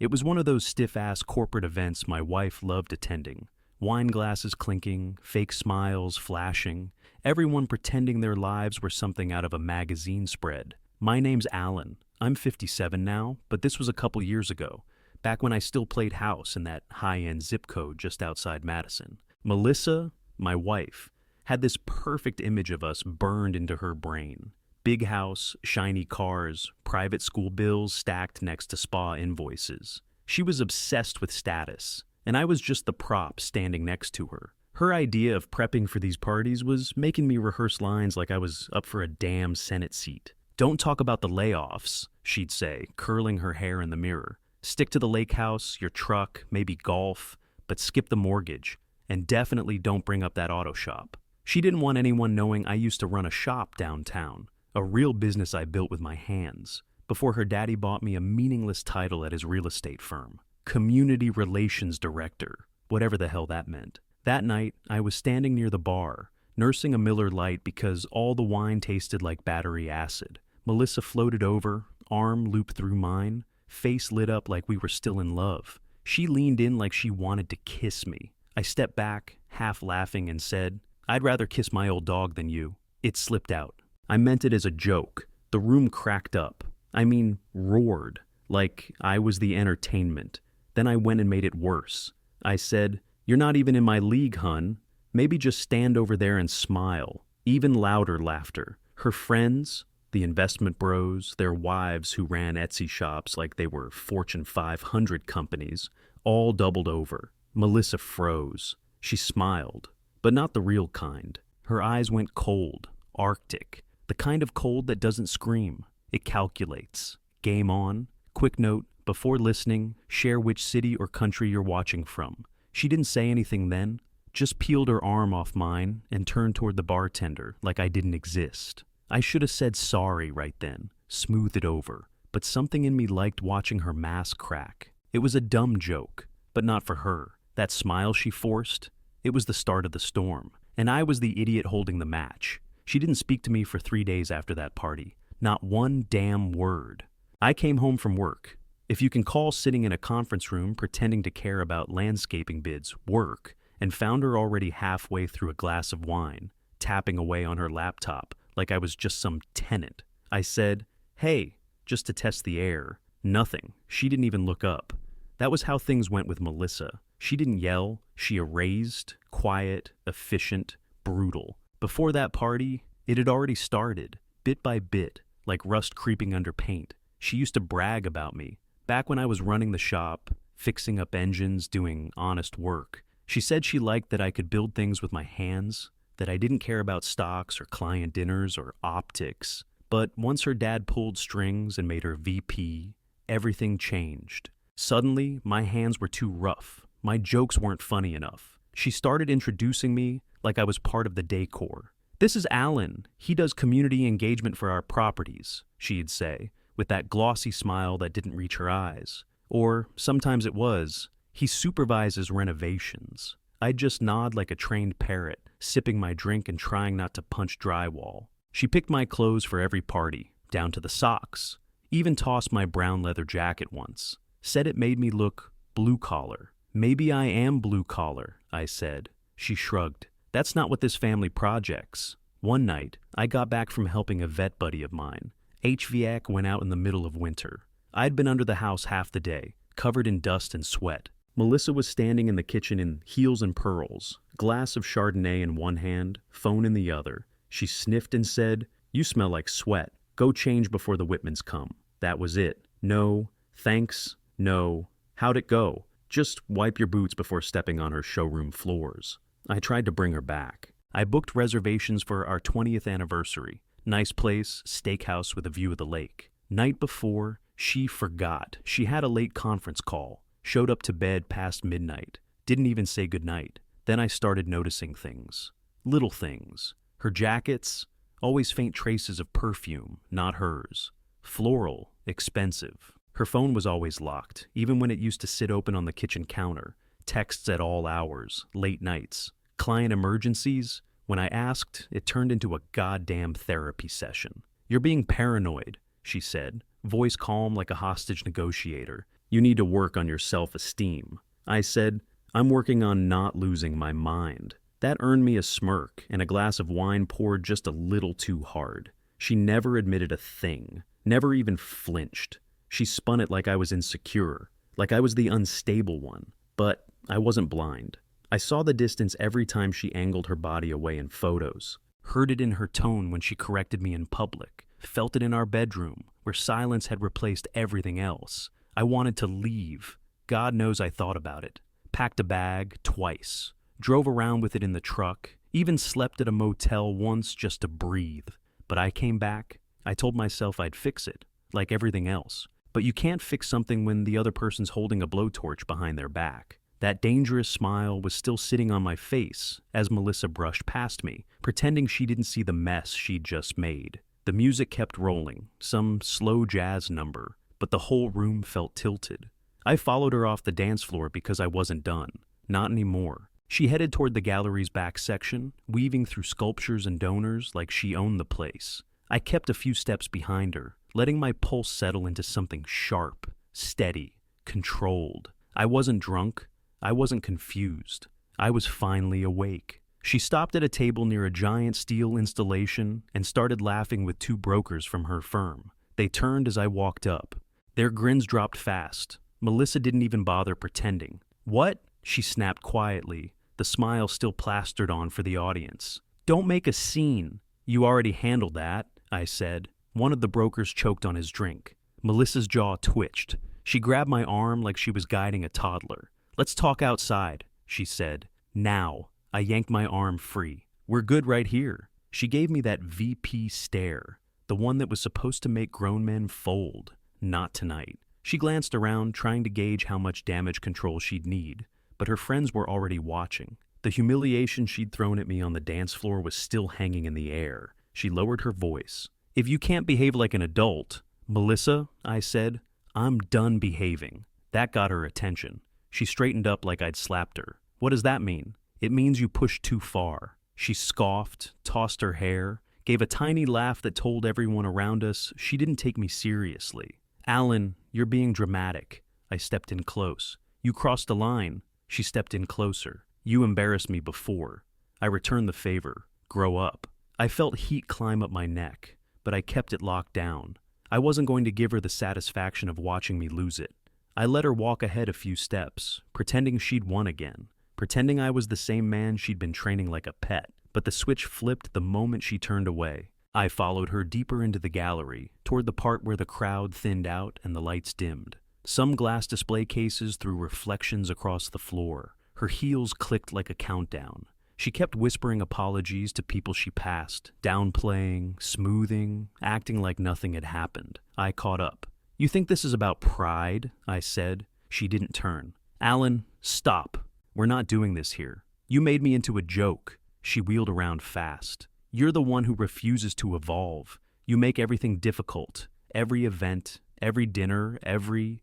It was one of those stiff-ass corporate events my wife loved attending. Wine glasses clinking, fake smiles flashing, everyone pretending their lives were something out of a magazine spread. My name's Alan. I'm 57 now, but this was a couple years ago, back when I still played house in that high-end zip code just outside Madison. Melissa, my wife, had this perfect image of us burned into her brain. Big house, shiny cars, private school bills stacked next to spa invoices. She was obsessed with status, and I was just the prop standing next to her. Her idea of prepping for these parties was making me rehearse lines like I was up for a damn Senate seat. "Don't talk about the layoffs," she'd say, curling her hair in the mirror. "Stick to the lake house, your truck, maybe golf, but skip the mortgage. And definitely don't bring up that auto shop." She didn't want anyone knowing I used to run a shop downtown, a real business I built with my hands, before her daddy bought me a meaningless title at his real estate firm. Community Relations Director, whatever the hell that meant. That night, I was standing near the bar, nursing a Miller Lite because all the wine tasted like battery acid. Melissa floated over, arm looped through mine, face lit up like we were still in love. She leaned in like she wanted to kiss me. I stepped back, half laughing, and said, "I'd rather kiss my old dog than you." It slipped out. I meant it as a joke. The room cracked up. I mean, roared, like I was the entertainment. Then I went and made it worse. I said, "You're not even in my league, hun. Maybe just stand over there and smile." Even louder laughter. Her friends, the investment bros, their wives who ran Etsy shops like they were Fortune 500 companies, all doubled over. Melissa froze. She smiled, but not the real kind. Her eyes went cold, arctic, the kind of cold that doesn't scream. It calculates. Game on. Quick note, before listening, share which city or country you're watching from. She didn't say anything then, just peeled her arm off mine and turned toward the bartender like I didn't exist. I should have said sorry right then, smoothed it over, but something in me liked watching her mask crack. It was a dumb joke, but not for her. That smile she forced, it was the start of the storm, and I was the idiot holding the match. She didn't speak to me for 3 days after that party. Not one damn word. I came home from work. If you can call sitting in a conference room pretending to care about landscaping bids work, and found her already halfway through a glass of wine, tapping away on her laptop like I was just some tenant. I said, "Hey," just to test the air. Nothing. She didn't even look up. That was how things went with Melissa. She didn't yell. She erased, quiet, efficient, brutal. Before that party, it had already started, bit by bit, like rust creeping under paint. She used to brag about me. Back when I was running the shop, fixing up engines, doing honest work, she said she liked that I could build things with my hands, that I didn't care about stocks or client dinners or optics. But once her dad pulled strings and made her VP, everything changed. Suddenly, my hands were too rough. My jokes weren't funny enough. She started introducing me like I was part of the decor. "This is Alan. He does community engagement for our properties," she'd say, with that glossy smile that didn't reach her eyes. Or, sometimes it was, "He supervises renovations." I'd just nod like a trained parrot, sipping my drink and trying not to punch drywall. She picked my clothes for every party, down to the socks. Even tossed my brown leather jacket once. Said it made me look blue-collar. "Maybe I am blue-collar," I said. She shrugged. "That's not what this family projects." One night, I got back from helping a vet buddy of mine. HVAC went out in the middle of winter. I'd been under the house half the day, covered in dust and sweat. Melissa was standing in the kitchen in heels and pearls, glass of Chardonnay in one hand, phone in the other. She sniffed and said, "You smell like sweat. Go change before the Whitmans come." That was it. No, thanks, no. How'd it go? Just wipe your boots before stepping on her showroom floors. I tried to bring her back. I booked reservations for our 20th anniversary. Nice place, steakhouse with a view of the lake. Night before, she forgot. She had a late conference call. Showed up to bed past midnight. Didn't even say goodnight. Then I started noticing things. Little things. Her jackets, always faint traces of perfume, not hers. Floral, expensive. Her phone was always locked, even when it used to sit open on the kitchen counter. Texts at all hours, late nights. Client emergencies? When I asked, it turned into a goddamn therapy session. "You're being paranoid," she said, voice calm like a hostage negotiator. You need to work on your self-esteem. I said, I'm working on not losing my mind. That earned me a smirk and a glass of wine poured just a little too hard. She never admitted a thing, never even flinched. She spun it like I was insecure, like I was the unstable one. But I wasn't blind. I saw the distance every time she angled her body away in photos, heard it in her tone when she corrected me in public, felt it in our bedroom, where silence had replaced everything else. I wanted to leave. God knows I thought about it. Packed a bag twice. Drove around with it in the truck. Even slept at a motel once just to breathe. But I came back. I told myself I'd fix it, like everything else. But you can't fix something when the other person's holding a blowtorch behind their back. That dangerous smile was still sitting on my face as Melissa brushed past me, pretending she didn't see the mess she'd just made. The music kept rolling, some slow jazz number, but the whole room felt tilted. I followed her off the dance floor because I wasn't done. Not anymore. She headed toward the gallery's back section, weaving through sculptures and donors like she owned the place. I kept a few steps behind her, letting my pulse settle into something sharp, steady, controlled. I wasn't drunk. I wasn't confused. I was finally awake. She stopped at a table near a giant steel installation and started laughing with two brokers from her firm. They turned as I walked up. Their grins dropped fast. Melissa didn't even bother pretending. "What?" she snapped quietly, the smile still plastered on for the audience. "Don't make a scene." "You already handled that," I said. One of the brokers choked on his drink. Melissa's jaw twitched. She grabbed my arm like she was guiding a toddler. "Let's talk outside," she said. "Now." I yanked my arm free. "We're good right here." She gave me that VP stare, the one that was supposed to make grown men fold. Not tonight. She glanced around, trying to gauge how much damage control she'd need, but her friends were already watching. The humiliation she'd thrown at me on the dance floor was still hanging in the air. She lowered her voice. "If you can't behave like an adult..." "Melissa," I said, "I'm done behaving." That got her attention. She straightened up like I'd slapped her. "What does that mean?" "It means you pushed too far." She scoffed, tossed her hair, gave a tiny laugh that told everyone around us she didn't take me seriously. "Alan, you're being dramatic." I stepped in close. "You crossed a line." She stepped in closer. "You embarrassed me before." I returned the favor. "Grow up." I felt heat climb up my neck, but I kept it locked down. I wasn't going to give her the satisfaction of watching me lose it. I let her walk ahead a few steps, pretending she'd won again, pretending I was the same man she'd been training like a pet. But the switch flipped the moment she turned away. I followed her deeper into the gallery, toward the part where the crowd thinned out and the lights dimmed. Some glass display cases threw reflections across the floor. Her heels clicked like a countdown. She kept whispering apologies to people she passed, downplaying, smoothing, acting like nothing had happened. I caught up. "You think this is about pride?" I said. She didn't turn. "Alan, stop. We're not doing this here. You made me into a joke." She wheeled around fast. "You're the one who refuses to evolve. You make everything difficult. Every event, every dinner, every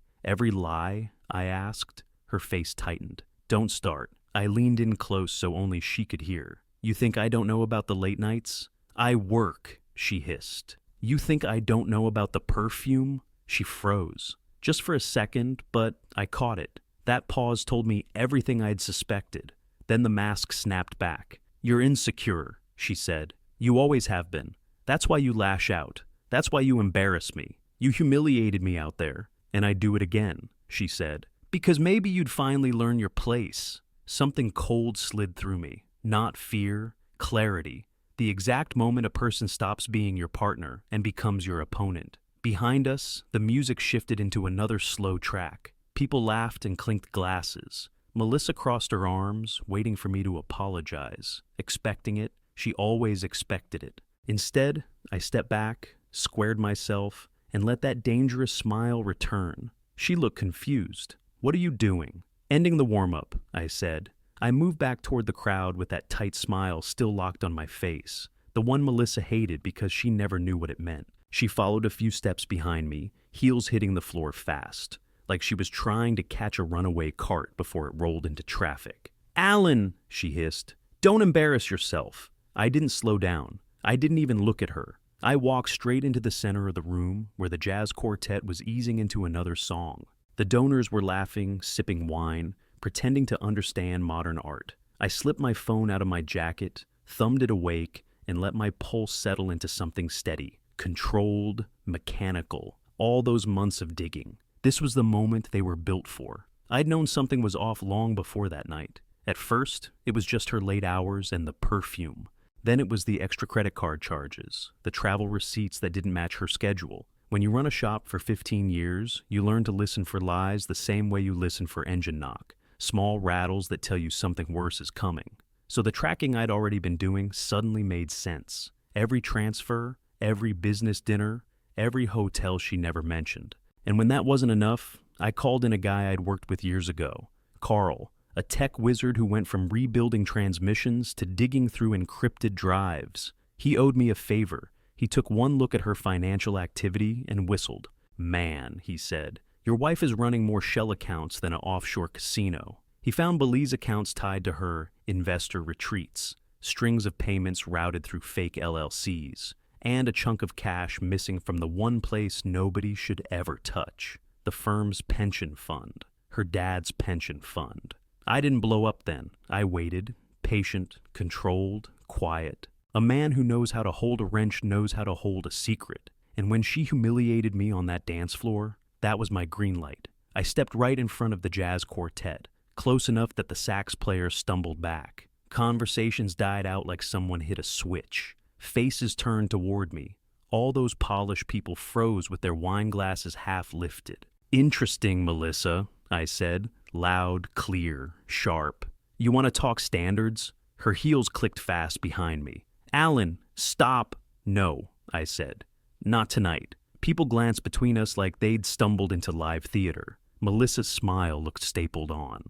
lie," I asked. Her face tightened. "Don't start." I leaned in close so only she could hear. "You think I don't know about the late nights?" "I work," she hissed. "You think I don't know about the perfume?" She froze. Just for a second, but I caught it. That pause told me everything I'd suspected. Then the mask snapped back. "You're insecure," she said. "You always have been. That's why you lash out. That's why you embarrass me. You humiliated me out there. And I'd do it again," she said. "Because maybe you'd finally learn your place." Something cold slid through me. Not fear, clarity. The exact moment a person stops being your partner and becomes your opponent. Behind us, the music shifted into another slow track. People laughed and clinked glasses. Melissa crossed her arms, waiting for me to apologize. Expecting it. She always expected it. Instead, I stepped back, squared myself, and let that dangerous smile return. She looked confused. "What are you doing?" "Ending the warm-up," I said. I moved back toward the crowd with that tight smile still locked on my face, the one Melissa hated because she never knew what it meant. She followed a few steps behind me, heels hitting the floor fast, like she was trying to catch a runaway cart before it rolled into traffic. "Alan," she hissed, "don't embarrass yourself." I didn't slow down. I didn't even look at her. I walked straight into the center of the room where the jazz quartet was easing into another song. The donors were laughing, sipping wine, pretending to understand modern art. I slipped my phone out of my jacket, thumbed it awake, and let my pulse settle into something steady, controlled, mechanical. All those months of digging. This was the moment they were built for. I'd known something was off long before that night. At first, it was just her late hours and the perfume. Then it was the extra credit card charges, the travel receipts that didn't match her schedule. When you run a shop for 15 years, you learn to listen for lies the same way you listen for engine knock, small rattles that tell you something worse is coming. So the tracking I'd already been doing suddenly made sense. Every transfer, every business dinner, every hotel she never mentioned. And when that wasn't enough, I called in a guy I'd worked with years ago, Carl, a tech wizard who went from rebuilding transmissions to digging through encrypted drives. He owed me a favor. He took one look at her financial activity and whistled. "Man," he said, "your wife is running more shell accounts than an offshore casino." He found Belize accounts tied to her investor retreats, strings of payments routed through fake LLCs, and a chunk of cash missing from the one place nobody should ever touch, the firm's pension fund, her dad's pension fund. I didn't blow up then. I waited, patient, controlled, quiet. A man who knows how to hold a wrench knows how to hold a secret. And when she humiliated me on that dance floor, that was my green light. I stepped right in front of the jazz quartet, close enough that the sax player stumbled back. Conversations died out like someone hit a switch. Faces turned toward me. All those polished people froze with their wine glasses half lifted. "Interesting, Melissa," I said, loud, clear, sharp. "You want to talk standards?" Her heels clicked fast behind me. "Alan, stop." "No," I said. "Not tonight." People glanced between us like they'd stumbled into live theater. Melissa's smile looked stapled on.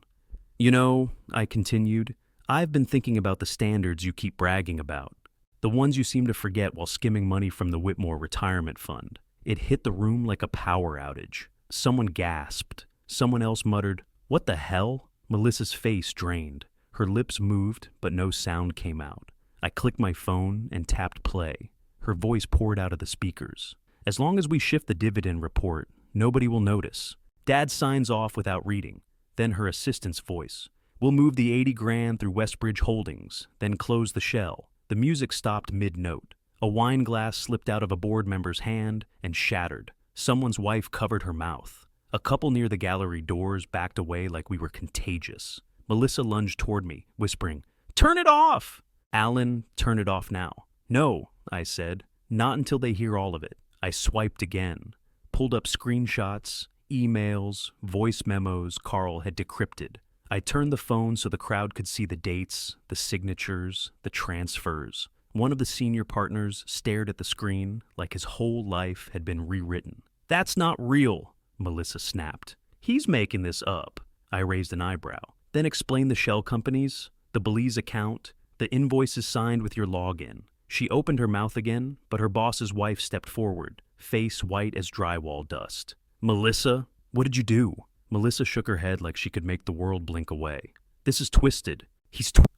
"You know," I continued, "I've been thinking about the standards you keep bragging about. The ones you seem to forget while skimming money from the Whitmore retirement fund." It hit the room like a power outage. Someone gasped. Someone else muttered, "What the hell?" Melissa's face drained. Her lips moved, but no sound came out. I clicked my phone and tapped play. Her voice poured out of the speakers. "As long as we shift the dividend report, nobody will notice." Dad signs off without reading. Then her assistant's voice. "We'll move the 80 grand through Westbridge Holdings, then close the shell." The music stopped mid-note. A wine glass slipped out of a board member's hand and shattered. Someone's wife covered her mouth. A couple near the gallery doors backed away like we were contagious. Melissa lunged toward me, whispering, "Turn it off!" "Alan, turn it off now." "No," I said, "not until they hear all of it." I swiped again, pulled up screenshots, emails, voice memos Carl had decrypted. I turned the phone so the crowd could see the dates, the signatures, the transfers. One of the senior partners stared at the screen like his whole life had been rewritten. "That's not real," Melissa snapped. "He's making this up." I raised an eyebrow, then explained the shell companies, the Belize account, the invoices signed with your login. She opened her mouth again, but her boss's wife stepped forward, face white as drywall dust. "Melissa, what did you do?" Melissa shook her head like she could make the world blink away. "This is twisted.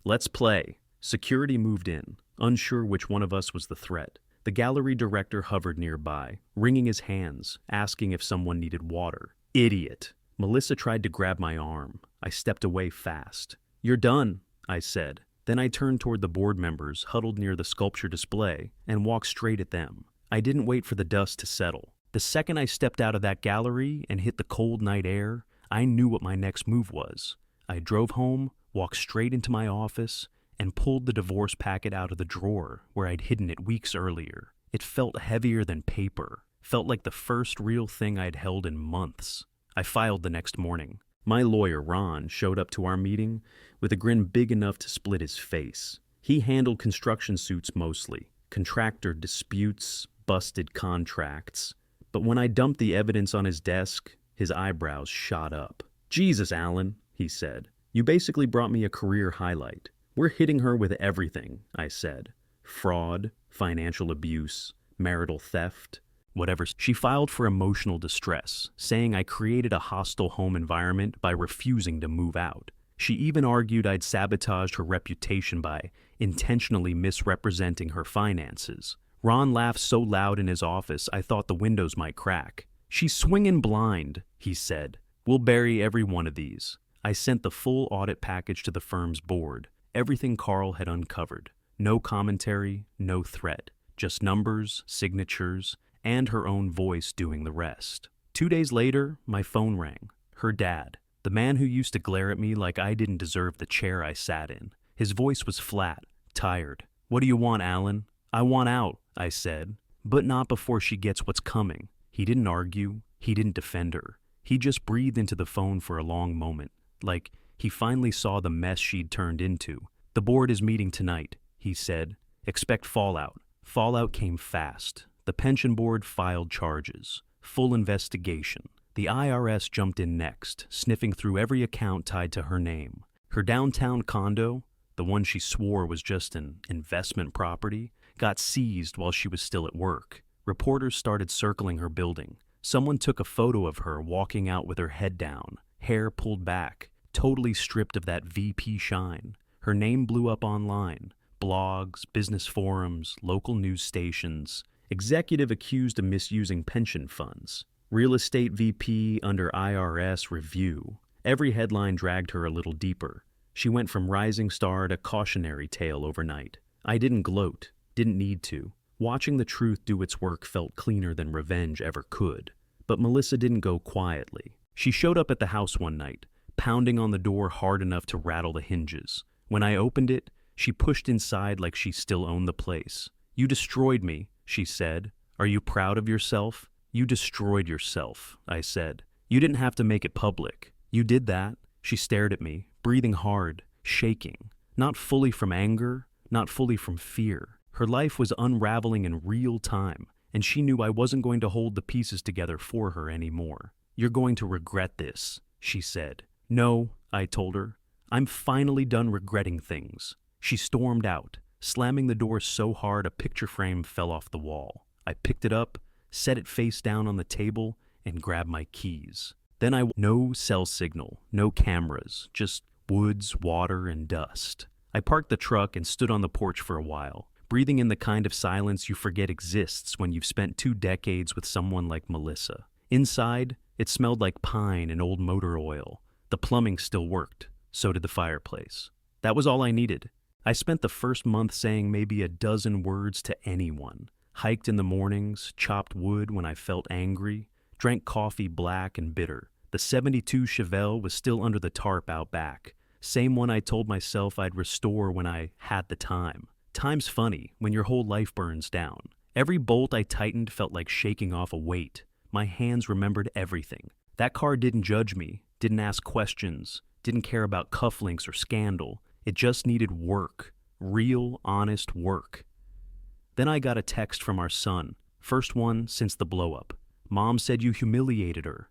Let's play." Security moved in, unsure which one of us was the threat. The gallery director hovered nearby, wringing his hands, asking if someone needed water. "Idiot." Melissa tried to grab my arm. I stepped away fast. "You're done," I said. Then I turned toward the board members huddled near the sculpture display and walked straight at them. I didn't wait for the dust to settle. The second I stepped out of that gallery and hit the cold night air, I knew what my next move was. I drove home, walked straight into my office, and pulled the divorce packet out of the drawer where I'd hidden it weeks earlier. It felt heavier than paper, felt like the first real thing I'd held in months. I filed the next morning. My lawyer, Ron, showed up to our meeting with a grin big enough to split his face. He handled construction suits mostly, contractor disputes, busted contracts. But when I dumped the evidence on his desk, his eyebrows shot up. "Jesus, Alan," he said. "You basically brought me a career highlight." "We're hitting her with everything," I said. "Fraud, financial abuse, marital theft, whatever." She filed for emotional distress, saying I created a hostile home environment by refusing to move out. She even argued I'd sabotaged her reputation by intentionally misrepresenting her finances. Ron laughed so loud in his office I thought the windows might crack. "She's swinging blind," he said. We'll bury every one of these. I sent the full audit package to the firm's board. Everything Carl had uncovered. No commentary, no threat. Just numbers, signatures, and her own voice doing the rest. 2 days later, my phone rang. Her dad. The man who used to glare at me like I didn't deserve the chair I sat in. His voice was flat, tired. "What do you want, Alan?" "I want out," I said. "But not before she gets what's coming." He didn't argue. He didn't defend her. He just breathed into the phone for a long moment, like he finally saw the mess she'd turned into. "The board is meeting tonight," he said. "Expect fallout." Fallout came fast. The pension board filed charges. Full investigation. The IRS jumped in next, sniffing through every account tied to her name. Her downtown condo, the one she swore was just an investment property, got seized while she was still at work. Reporters started circling her building. Someone took a photo of her walking out with her head down, hair pulled back, totally stripped of that VP shine. Her name blew up online. Blogs, business forums, local news stations. Executive accused of misusing pension funds. Real estate VP under IRS review. Every headline dragged her a little deeper. She went from rising star to cautionary tale overnight. I didn't gloat, didn't need to. Watching the truth do its work felt cleaner than revenge ever could. But Melissa didn't go quietly. She showed up at the house one night, pounding on the door hard enough to rattle the hinges. When I opened it, she pushed inside like she still owned the place. "You destroyed me," she said. "Are you proud of yourself?" "You destroyed yourself," I said. "You didn't have to make it public. You did that." She stared at me, breathing hard, shaking. Not fully from anger, not fully from fear. Her life was unraveling in real time, and she knew I wasn't going to hold the pieces together for her anymore. "You're going to regret this," she said. "No," I told her. "I'm finally done regretting things." She stormed out, slamming the door so hard a picture frame fell off the wall. I picked it up, set it face down on the table, and grabbed my keys. Then no cell signal, no cameras, just woods, water, and dust. I parked the truck and stood on the porch for a while, breathing in the kind of silence you forget exists when you've spent 2 decades with someone like Melissa. Inside, it smelled like pine and old motor oil. The plumbing still worked, so did the fireplace. That was all I needed. I spent the first month saying maybe a dozen words to anyone. Hiked in the mornings, chopped wood when I felt angry, drank coffee black and bitter. The '72 Chevelle was still under the tarp out back. Same one I told myself I'd restore when I had the time. Time's funny when your whole life burns down. Every bolt I tightened felt like shaking off a weight. My hands remembered everything. That car didn't judge me, didn't ask questions, didn't care about cufflinks or scandal. It just needed work. Real, honest work. Then I got a text from our son. First one since the blow-up. "Mom said you humiliated her."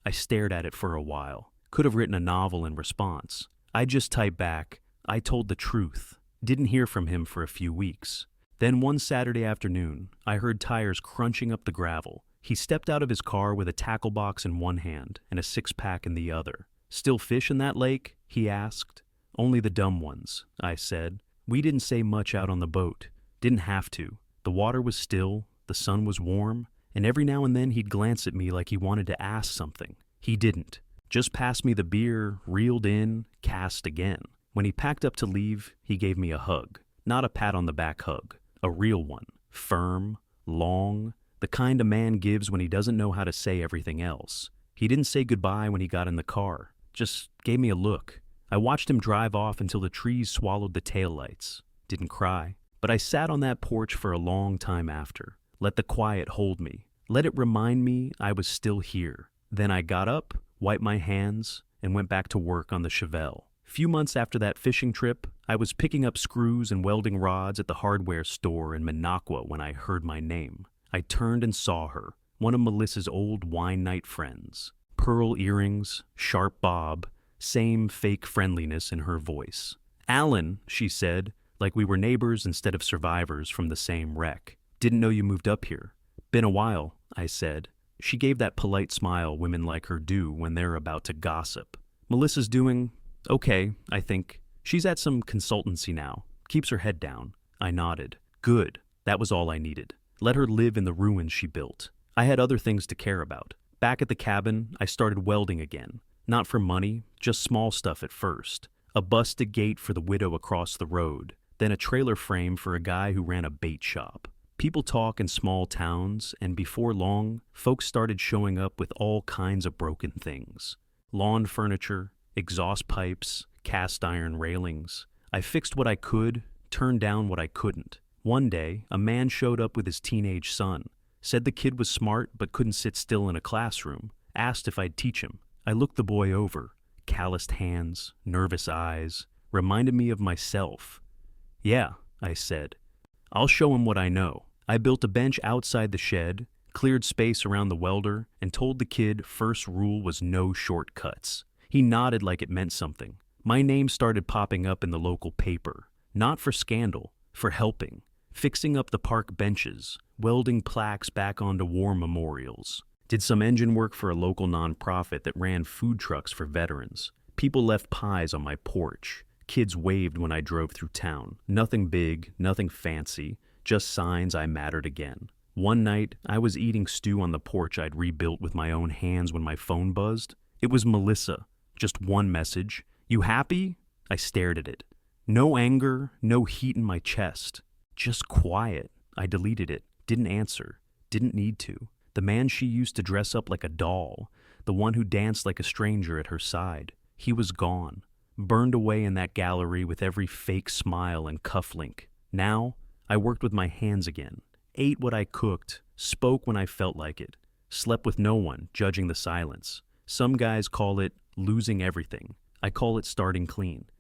I stared at it for a while. Could have written a novel in response. I just typed back, "I told the truth." Didn't hear from him for a few weeks. Then one Saturday afternoon, I heard tires crunching up the gravel. He stepped out of his car with a tackle box in one hand and a 6-pack in the other. "Still fish in that lake?" he asked. "Only the dumb ones," I said. We didn't say much out on the boat. Didn't have to. The water was still, the sun was warm, and every now and then he'd glance at me like he wanted to ask something. He didn't. Just passed me the beer, reeled in, cast again. When he packed up to leave, he gave me a hug. Not a pat on the back hug. A real one. Firm, long, the kind a man gives when he doesn't know how to say everything else. He didn't say goodbye when he got in the car. Just gave me a look. I watched him drive off until the trees swallowed the taillights. Didn't cry. But I sat on that porch for a long time after. Let the quiet hold me. Let it remind me I was still here. Then I got up, wiped my hands, and went back to work on the Chevelle. Few months after that fishing trip, I was picking up screws and welding rods at the hardware store in Minocqua when I heard my name. I turned and saw her, one of Melissa's old wine night friends. Pearl earrings, sharp bob, same fake friendliness in her voice. "Alan," she said, like we were neighbors instead of survivors from the same wreck. "Didn't know you moved up here." "Been a while," I said. She gave that polite smile women like her do when they're about to gossip. "Melissa's doing okay, I think. She's at some consultancy now. Keeps her head down." I nodded. Good. That was all I needed. Let her live in the ruins she built. I had other things to care about. Back at the cabin, I started welding again. Not for money, just small stuff at first. A busted gate for the widow across the road, then a trailer frame for a guy who ran a bait shop. People talk in small towns, and before long, folks started showing up with all kinds of broken things. Lawn furniture, exhaust pipes, cast iron railings. I fixed what I could, turned down what I couldn't. One day, a man showed up with his teenage son. Said the kid was smart but couldn't sit still in a classroom. Asked if I'd teach him. I looked the boy over. Calloused hands, nervous eyes. Reminded me of myself. "Yeah," I said. "I'll show him what I know." I built a bench outside the shed, cleared space around the welder, and told the kid first rule was no shortcuts. He nodded like it meant something. My name started popping up in the local paper. Not for scandal, for helping. Fixing up the park benches, welding plaques back onto war memorials. Did some engine work for a local nonprofit that ran food trucks for veterans. People left pies on my porch. Kids waved when I drove through town. Nothing big, nothing fancy, just signs I mattered again. One night, I was eating stew on the porch I'd rebuilt with my own hands when my phone buzzed. It was Melissa. Just one message. "You happy?" I stared at it. No anger, no heat in my chest. Just quiet. I deleted it. Didn't answer. Didn't need to. The man she used to dress up like a doll, the one who danced like a stranger at her side, he was gone. Burned away in that gallery with every fake smile and cufflink. Now, I worked with my hands again. Ate what I cooked. Spoke when I felt like it. Slept with no one, judging the silence. Some guys call it losing everything. I call it starting clean.